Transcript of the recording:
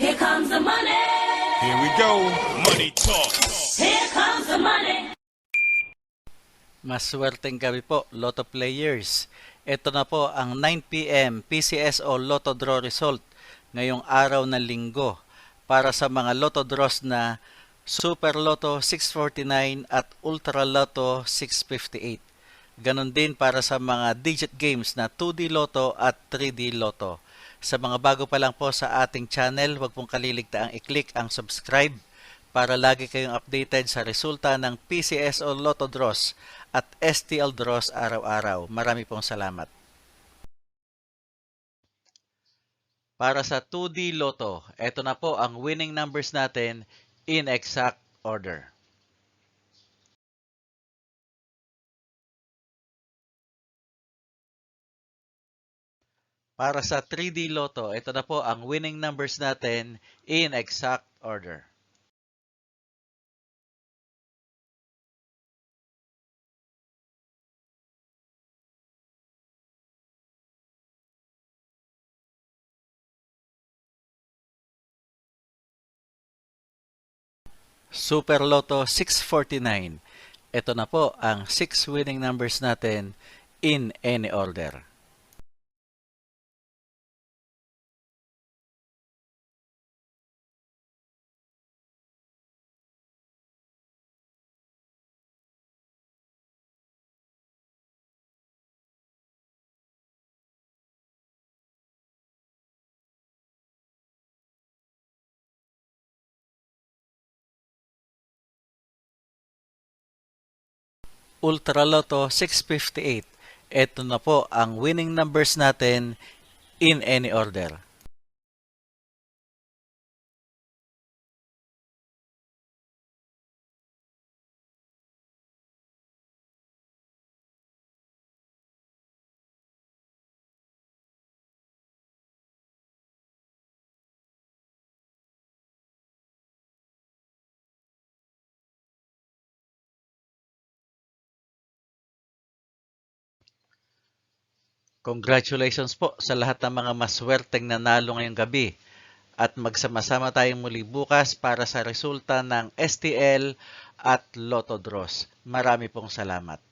Here comes the money. Here we go. Money talk. Here comes the money. Maswerteng gabi po, Lotto players. Ito na po ang 9 p.m. PCSO Lotto Draw result ngayong araw ng linggo para sa mga Lotto draws na Super Lotto 649 at Ultra Lotto 658. Ganon din para sa mga digit games na 2D Lotto at 3D Lotto. Sa mga bago pa lang po sa ating channel, huwag pong kaliligtaang i-click ang subscribe para lagi kayong updated sa resulta ng PCSO Lotto Draws at STL Draws araw-araw. Marami pong salamat. Para sa 2D Lotto, eto na po ang winning numbers natin in exact order. Para sa 3D Lotto, ito na po ang winning numbers natin in exact order. Super Lotto 649. Ito na po ang 6 winning numbers natin in any order. Ultra Lotto 658. Ito na po ang winning numbers natin in any order. Congratulations po sa lahat ng mga maswerteng nanalo ngayong gabi at magsama-sama tayong muli bukas para sa resulta ng STL at Lotto Draws. Marami pong salamat.